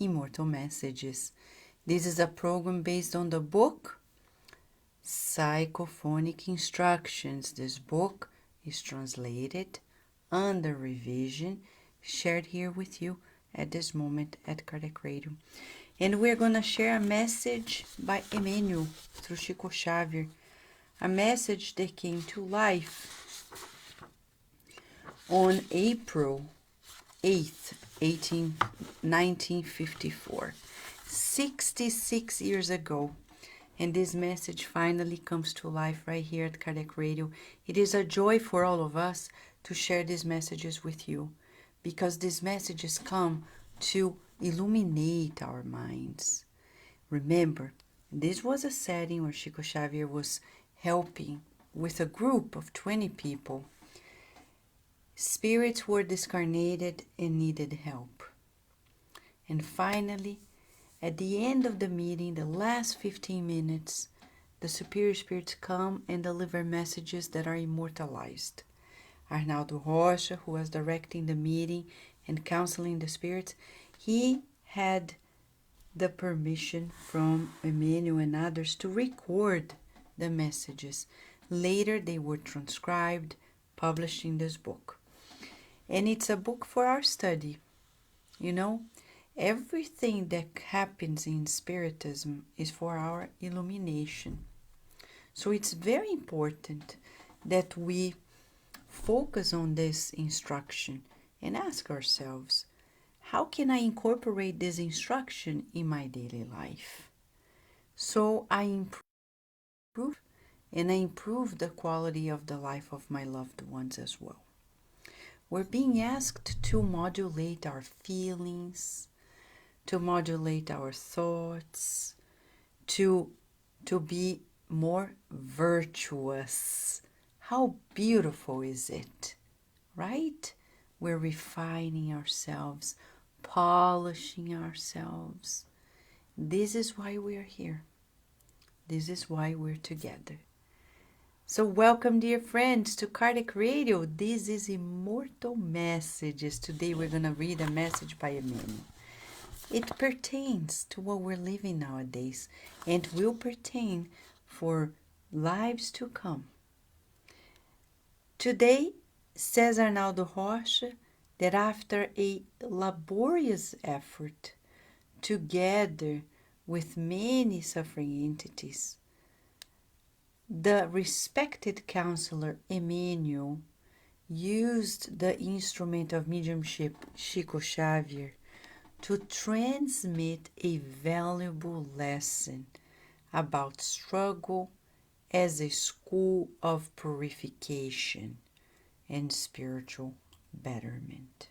Immortal Messages. This is a program based on the book Psychophonic Instructions. This book is translated, under revision, shared here with you at this moment at Kardec Radio. And we're going to share a message by Emmanuel through Chico Xavier, a message that came to life on April 8th, 1954, 66 years ago. And this message finally comes to life right here at Kardec Radio. It is a joy for all of us to share these messages with you, because these messages come to illuminate our minds. Remember, this was a setting where Chico Xavier was helping with a group of 20 people. Spirits were discarnated and needed help. And finally, at the end of the meeting, the last 15 minutes, the superior spirits come and deliver messages that are immortalized. Arnaldo Rocha, who was directing the meeting and counseling the spirits, he had the permission from Emmanuel and others to record the messages. Later, they were transcribed, published in this book. And it's a book for our study. You know, everything that happens in Spiritism is for our illumination. So it's very important that we focus on this instruction and ask ourselves, how can I incorporate this instruction in my daily life? So I improve the quality of the life of my loved ones as well. We're being asked to modulate our feelings, to modulate our thoughts, to be more virtuous. How beautiful is it, right? We're refining ourselves, polishing ourselves. This is why we're here. This is why we're together. So welcome, dear friends, to Kardec Radio. This is Immortal Messages. Today we're going to read a message by Emmanuel. It pertains to what we're living nowadays and will pertain for lives to come. Today, says Arnaldo Rocha, that after a laborious effort together with many suffering entities, the respected counselor Emmanuel used the instrument of mediumship Chico Xavier to transmit a valuable lesson about struggle as a school of purification and spiritual betterment.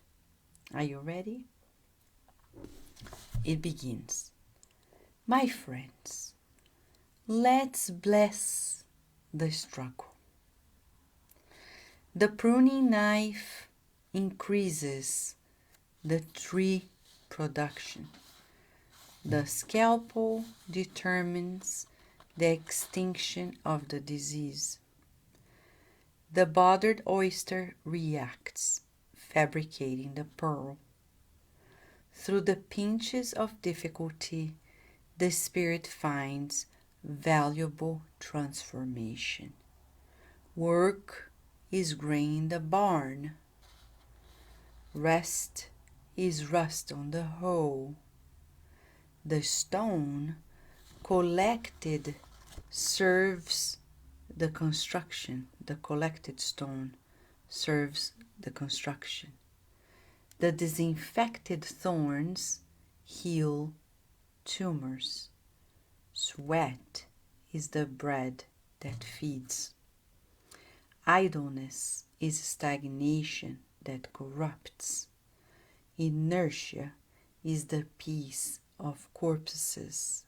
Are you ready? It begins. My friends, let's bless the struggle. The pruning knife increases the tree production. The scalpel determines the extinction of the disease. The bothered oyster reacts, fabricating the pearl. Through the pinches of difficulty, the spirit finds valuable transformation. Work is grain in the barn. Rest is rust on the hoe. The stone collected serves the construction. The collected stone serves the construction. The disinfected thorns heal tumors. Sweat is the bread that feeds. Idleness is stagnation that corrupts. Inertia is the peace of corpses.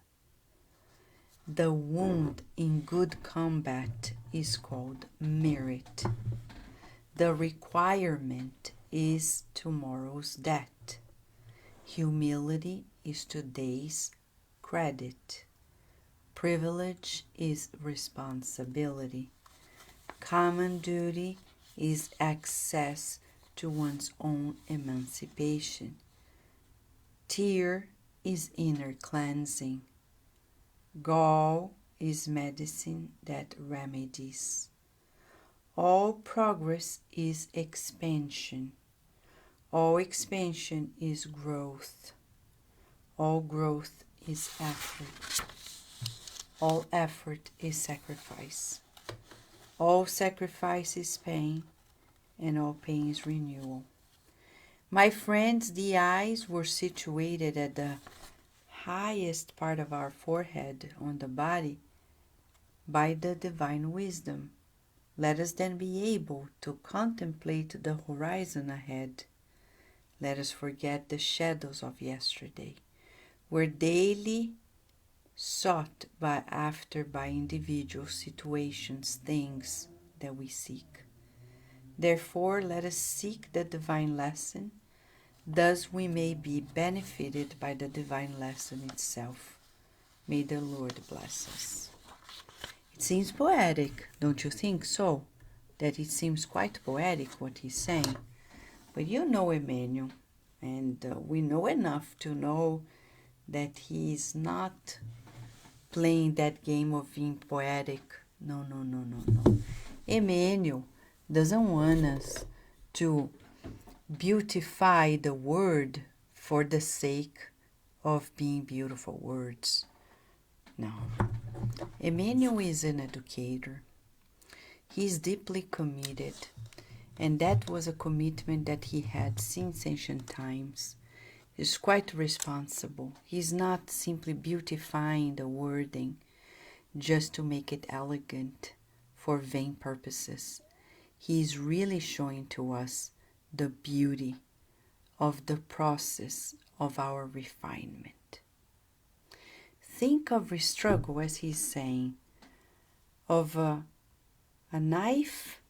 The wound in good combat is called merit. The requirement is tomorrow's debt. Humility is today's credit. Privilege is responsibility. Common duty is access to one's own emancipation. Tear is inner cleansing. Gall is medicine that remedies. All progress is expansion. All expansion is growth. All growth is effort. All effort is sacrifice. All sacrifice is pain, and all pain is renewal. My friends, the eyes were situated at the highest part of our forehead on the body by the divine wisdom. Let us then be able to contemplate the horizon ahead. Let us forget the shadows of yesterday, were daily sought by individual situations, things that we seek. Therefore, let us seek the divine lesson, thus we may be benefited by the divine lesson itself. May the Lord bless us. It seems poetic, don't you think so? That it seems quite poetic what he's saying. But you know Emmanuel, and we know enough to know that he is not playing that game of being poetic. No. Emmanuel doesn't want us to beautify the word for the sake of being beautiful words. No. Emmanuel is an educator. He is deeply committed, and that was a commitment that he had since ancient times. He's quite responsible. He's not simply beautifying the wording just to make it elegant for vain purposes. He is really showing to us the beauty of the process of our refinement. Think of a struggle, as he's saying, of a knife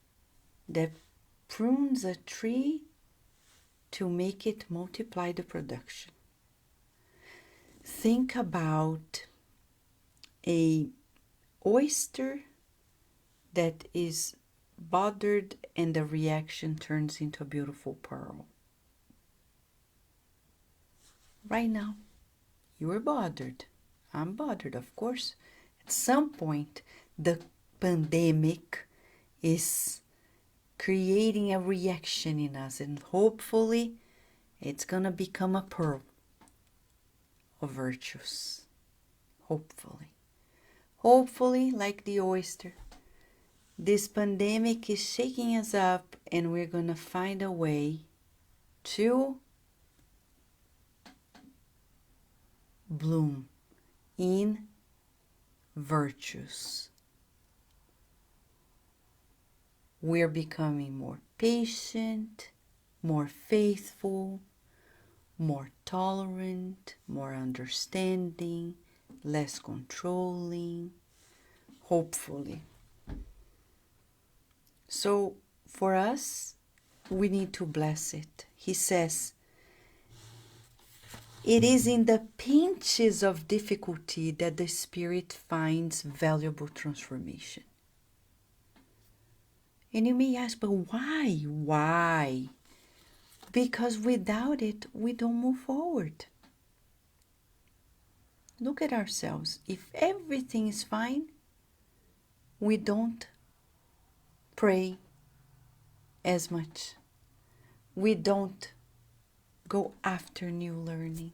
that prunes a tree to make it multiply the production. Think about a oyster that is bothered and the reaction turns into a beautiful pearl. Right now, you are bothered. I'm bothered, of course. At some point, the pandemic is creating a reaction in us, and hopefully it's gonna become a pearl of virtues. Hopefully, like the oyster, this pandemic is shaking us up, and we're gonna find a way to bloom in virtues. We're becoming more patient, more faithful, more tolerant, more understanding, less controlling, hopefully. So for us, we need to bless it. He says, it is in the pinches of difficulty that the Spirit finds valuable transformation. And you may ask, but why? Why? Because without it, we don't move forward. Look at ourselves. If everything is fine, we don't pray as much. We don't go after new learning.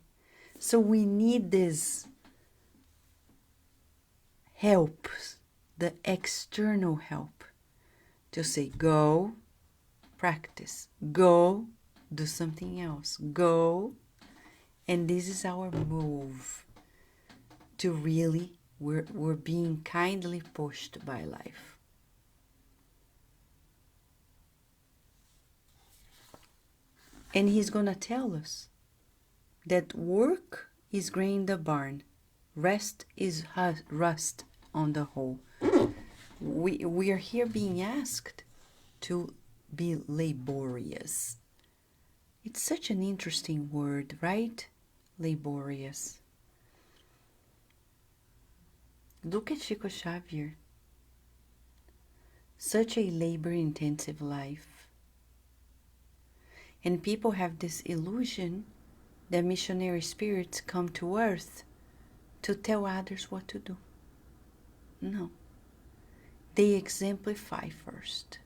So we need this help, the external help, to say, go, practice, go, do something else, go. And this is our move to really, we're being kindly pushed by life. And he's going to tell us that work is grain in the barn, rest is rust on the hoe. We are here being asked to be laborious. It's such an interesting word, right? Laborious. Look at Chico Xavier. Such a labor-intensive life. And people have this illusion that missionary spirits come to earth to tell others what to do. No. They exemplify first.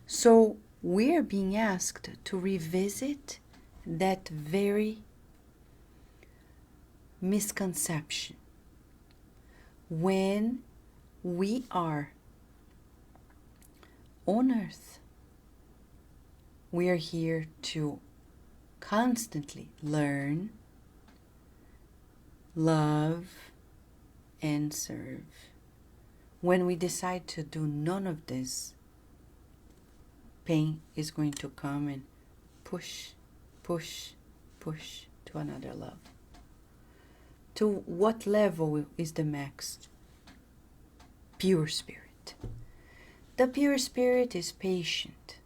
So we're being asked to revisit that very misconception. When we are on earth, we are here to constantly learn, love, and serve. When we decide to do none of this, pain is going to come and push, push, push to another level. To what level is the max? Pure spirit. The pure spirit is patient.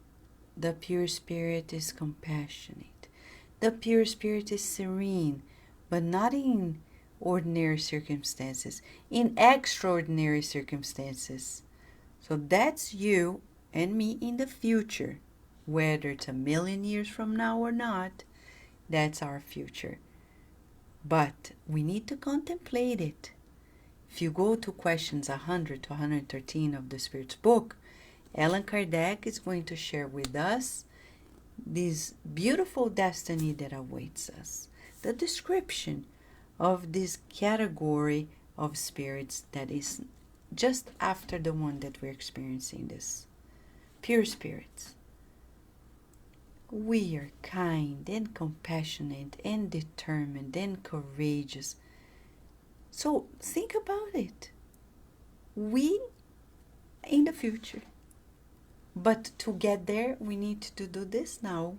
The pure spirit is compassionate. The pure spirit is serene, but not in ordinary circumstances, in extraordinary circumstances. So that's you and me in the future. Whether it's 1,000,000 years from now or not, that's our future. But we need to contemplate it. If you go to questions 100 to 113 of the Spirit's book, Allan Kardec is going to share with us this beautiful destiny that awaits us. The description of this category of spirits that is just after the one that we're experiencing, this pure spirits. We are kind and compassionate and determined and courageous. So think about it. We in the future. But to get there, we need to do this now.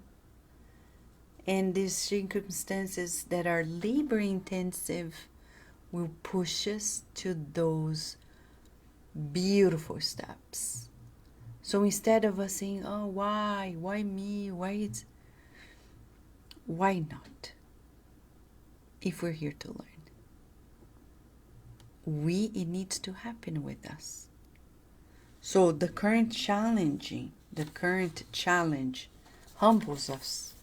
And these circumstances that are labor intensive will push us to those beautiful steps. So instead of us saying, oh, why me, why not? If we're here to learn. It needs to happen with us. So the current challenge humbles us.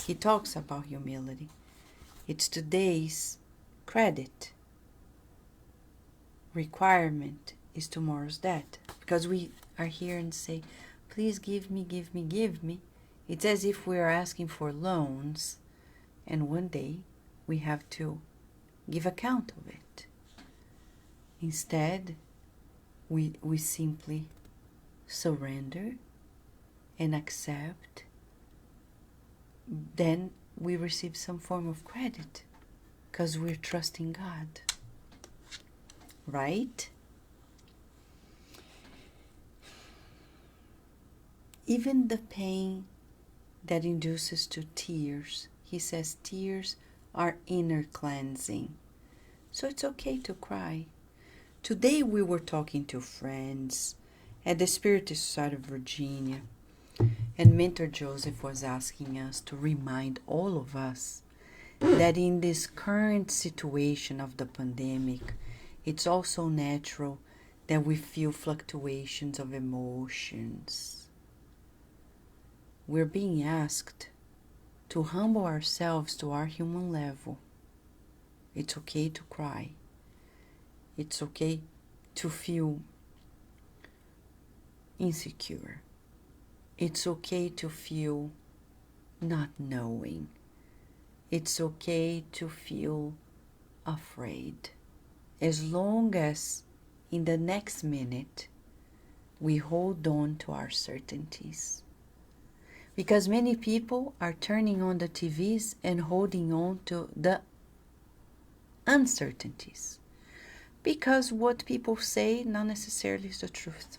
He talks about humility. It's today's credit. Requirement is tomorrow's debt. Because we are here and say, please give me. It's as if we are asking for loans, and one day we have to give account of it. Instead, we simply surrender and accept. Then we receive some form of credit because we're trusting God. Right? Even the pain that induces to tears, he says tears are inner cleansing. So it's okay to cry. Today we were talking to friends at the Spiritist Society of Virginia, and Mentor Joseph was asking us to remind all of us that in this current situation of the pandemic, it's also natural that we feel fluctuations of emotions. We're being asked to humble ourselves to our human level. It's okay to cry. It's okay to feel insecure. It's okay to feel not knowing. It's okay to feel afraid. As long as in the next minute we hold on to our certainties. Because many people are turning on the TVs and holding on to the uncertainties. Because what people say not necessarily is the truth.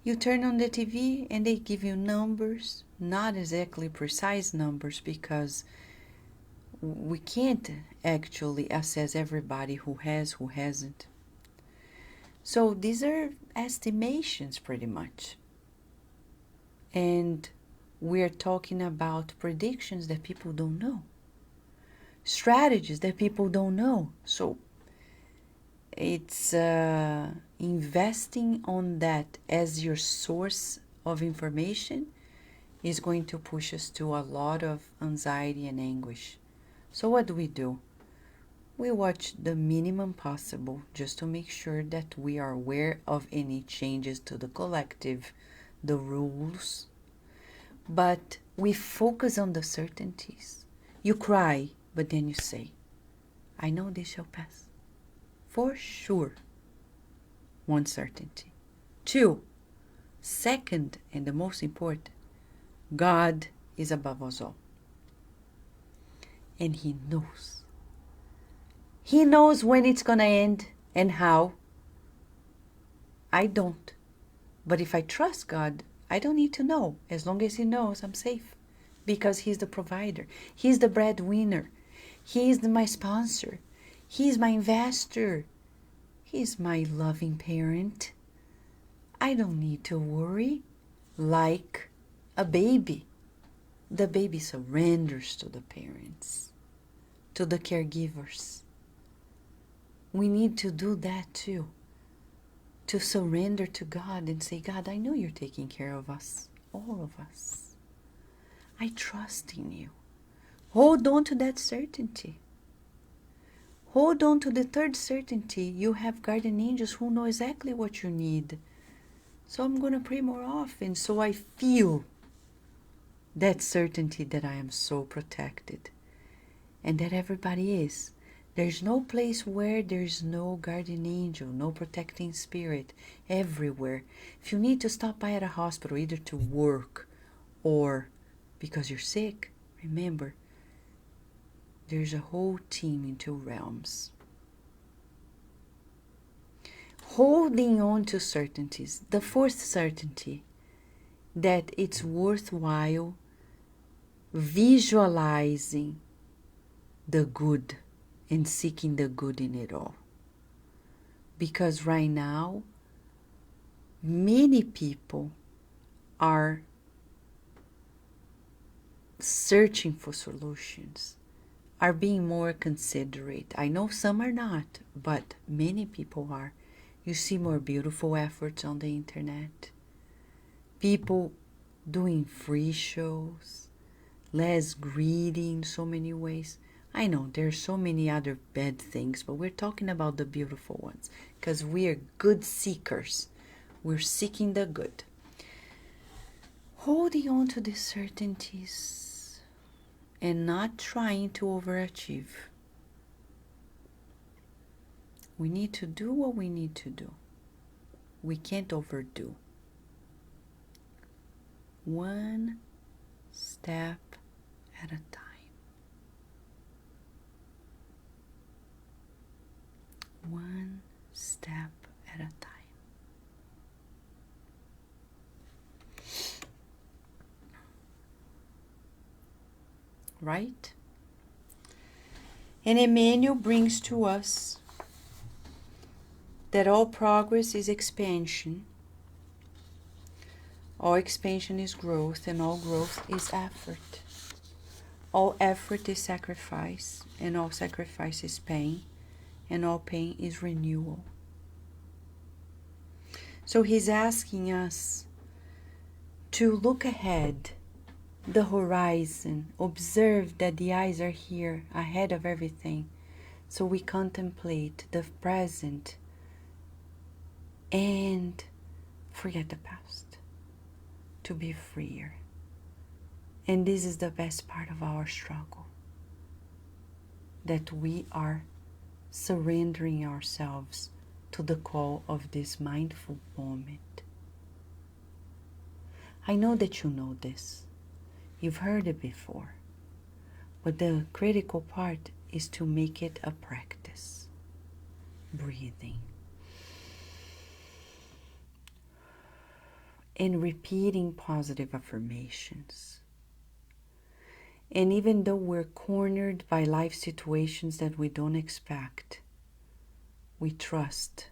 You turn on the TV and they give you numbers, not exactly precise numbers, because we can't actually assess everybody who has, who hasn't. So these are estimations pretty much. And we're talking about predictions that people don't know. Strategies that people don't know. So it's investing on that as your source of information is going to push us to a lot of anxiety and anguish. So what do? We watch the minimum possible just to make sure that we are aware of any changes to the collective, the rules. But we focus on the certainties. You cry, but then you say, I know this shall pass. For sure. One certainty. Two, second, and the most important, God is above us all. And He knows. He knows when it's going to end and how. I don't. But if I trust God, I don't need to know. As long as He knows, I'm safe. Because He's the provider. He's the breadwinner. He's my sponsor. He's my investor. He's my loving parent. I don't need to worry like a baby. The baby surrenders to the parents, to the caregivers. We need to do that too. To surrender to God and say, God, I know you're taking care of us, all of us. I trust in you. Hold on to that certainty. Hold on to the third certainty. You have guardian angels who know exactly what you need. So I'm going to pray more often so I feel that certainty that I am so protected and that everybody is. There's no place where there's no guardian angel, no protecting spirit, everywhere. If you need to stop by at a hospital, either to work or because you're sick, remember, there's a whole team in two realms. Holding on to certainties. The fourth certainty, that it's worthwhile visualizing the good and seeking the good in it all. Because right now, many people are searching for solutions, are being more considerate. I know some are not, but many people are. You see more beautiful efforts on the internet. People doing free shows, less greedy in so many ways. I know there's so many other bad things, but we're talking about the beautiful ones because we are good seekers. We're seeking the good. Holding on to these certainties and not trying to overachieve. We need to do what we need to do. We can't overdo. One step at a time. One step at a time. Right? And Emmanuel brings to us that all progress is expansion, all expansion is growth, and all growth is effort. All effort is sacrifice, and all sacrifice is pain, and all pain is renewal. So he's asking us to look ahead, the horizon, observe that the eyes are here, ahead of everything. So we contemplate the present and forget the past, to be freer. And this is the best part of our struggle, that we are surrendering ourselves to the call of this mindful moment. I know that you know this. You've heard it before. But the critical part is to make it a practice. Breathing. And repeating positive affirmations. And even though we're cornered by life situations that we don't expect, we trust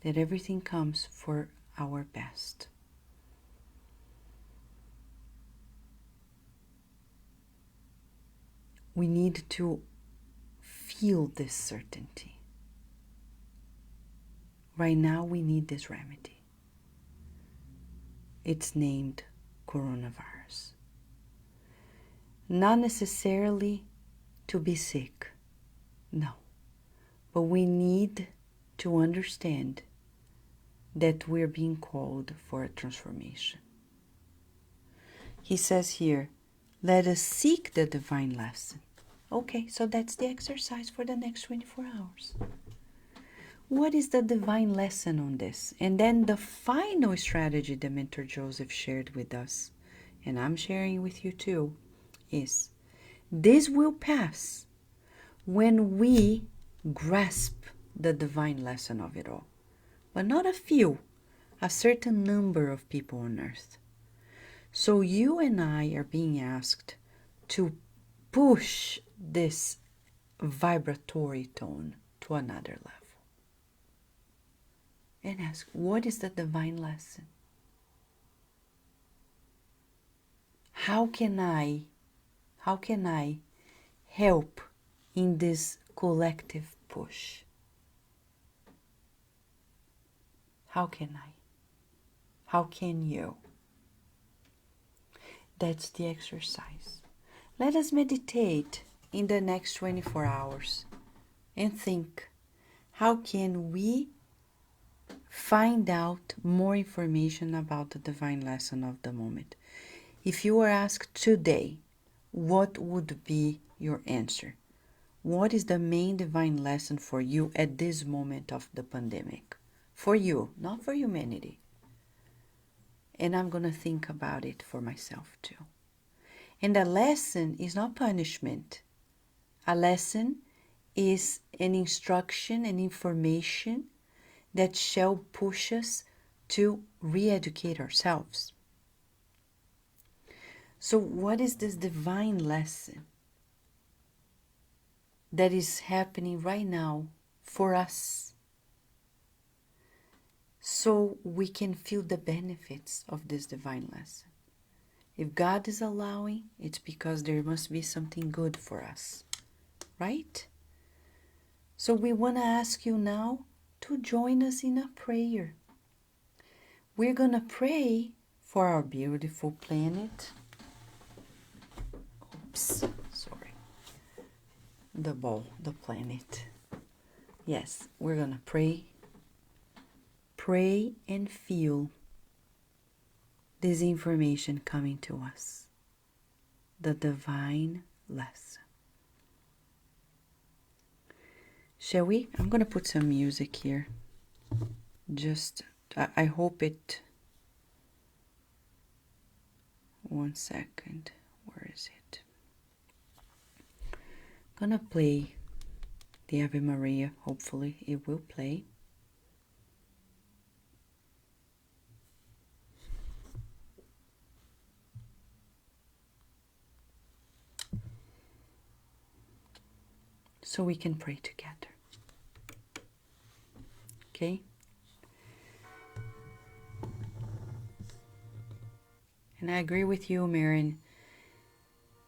that everything comes for our best. We need to feel this certainty. Right now we need this remedy. It's named coronavirus. Not necessarily to be sick, no. But we need to understand that we're being called for a transformation. He says here, let us seek the divine lesson. Okay, so that's the exercise for the next 24 hours. What is the divine lesson on this? And then the final strategy that Mentor Joseph shared with us, and I'm sharing with you too, is this will pass when we grasp the divine lesson of it all. But not a few, a certain number of people on earth. So you and I are being asked to push this vibratory tone to another level. And ask, what is the divine lesson? How can I help in this collective push? How can I? How can you? That's the exercise. Let us meditate in the next 24 hours and think, how can we find out more information about the divine lesson of the moment? If you were asked today, what would be your answer? What is the main divine lesson for you at this moment of the pandemic? For you, not for humanity. And I'm going to think about it for myself too. And a lesson is not punishment. A lesson is an instruction and information that shall push us to re-educate ourselves. So what is this divine lesson that is happening right now for us, so we can feel the benefits of this divine lesson? If God is allowing, it's because there must be something good for us, right? So we want to ask you now to join us in a prayer. We're going to pray for our beautiful planet. Oops, sorry. The planet. Yes, we're going to pray. Pray and feel this information coming to us. The divine lesson. Shall we? I'm going to put some music here. Just, I hope it... One second. Where is it? I'm going to play the Ave Maria. Hopefully it will play. So we can pray together. Okay? And I agree with you, Marin.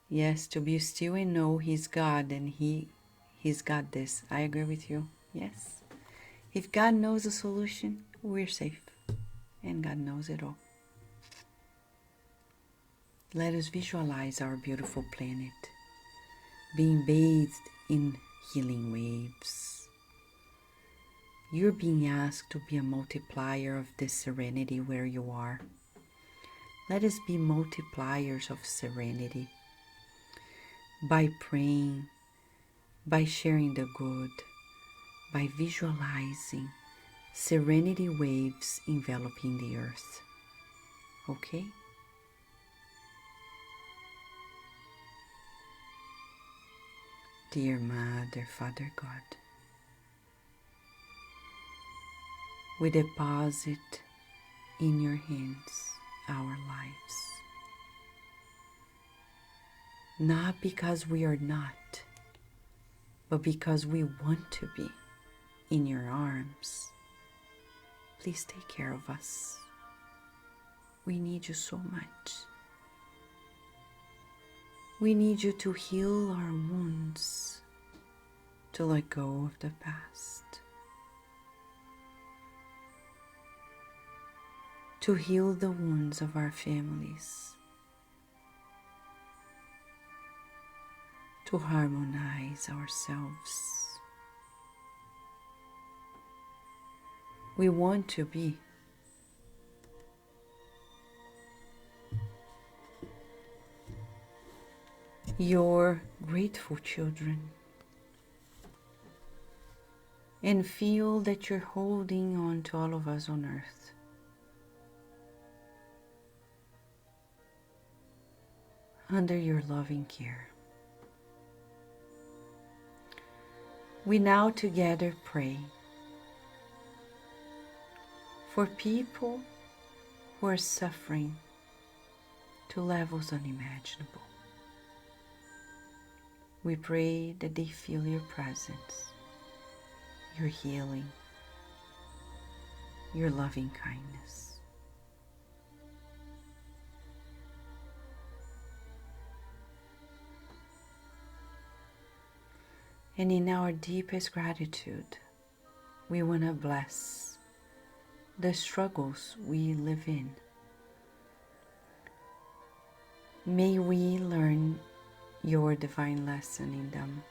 Yes, to be still and know He's God and He's got this. I agree with you. Yes. If God knows the solution, we're safe. And God knows it all. Let us visualize our beautiful planet being bathed in healing waves. You're being asked to be a multiplier of this serenity where you are. Let us be multipliers of serenity by praying, by sharing the good, by visualizing serenity waves enveloping the earth. Okay? Dear Mother, Father God, we deposit in your hands our lives. Not because we are not, but because we want to be in your arms. Please take care of us. We need you so much. We need you to heal our wounds, to let go of the past, to heal the wounds of our families, to harmonize ourselves. We want to be your grateful children and feel that you're holding on to all of us on earth. Under your loving care. We now together pray for people who are suffering to levels unimaginable. We pray that they feel your presence, your healing, your loving kindness. And in our deepest gratitude, we want to bless the struggles we live in. May we learn your divine lesson in them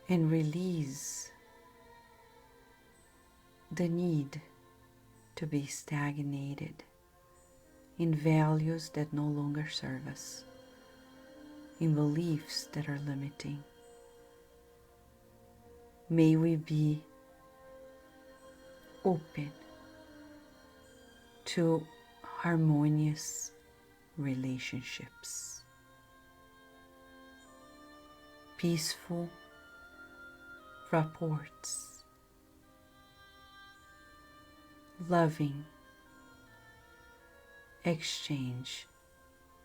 and release the need to be stagnated in values that no longer serve us, in beliefs that are limiting. May we be open to harmonious relationships, peaceful rapports, loving exchange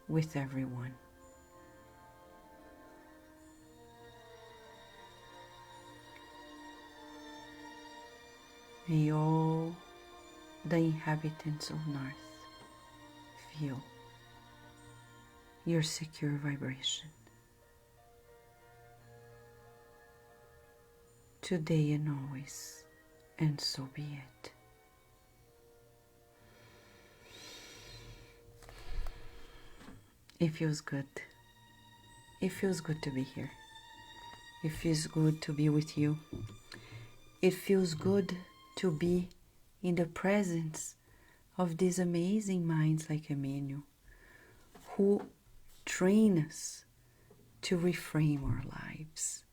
with everyone. May all the inhabitants of North feel your secure vibration today and always, and so be it. It feels good. It feels good to be here. It feels good to be with you. It feels good to be in the presence of these amazing minds like Emmanuel, who train us to reframe our lives,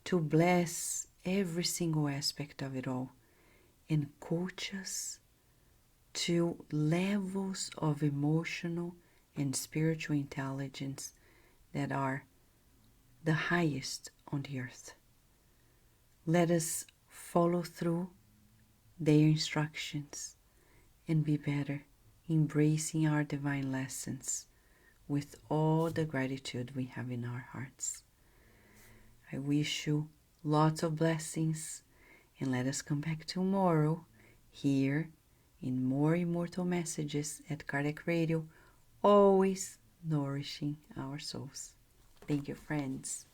to bless every single aspect of it all, and coach us to levels of emotional and spiritual intelligence that are the highest on the earth. Let us follow through their instructions and be better, embracing our divine lessons with all the gratitude we have in our hearts. I wish you lots of blessings, and let us come back tomorrow here in more immortal messages at Kardec Radio, always nourishing our souls. Thank you, friends.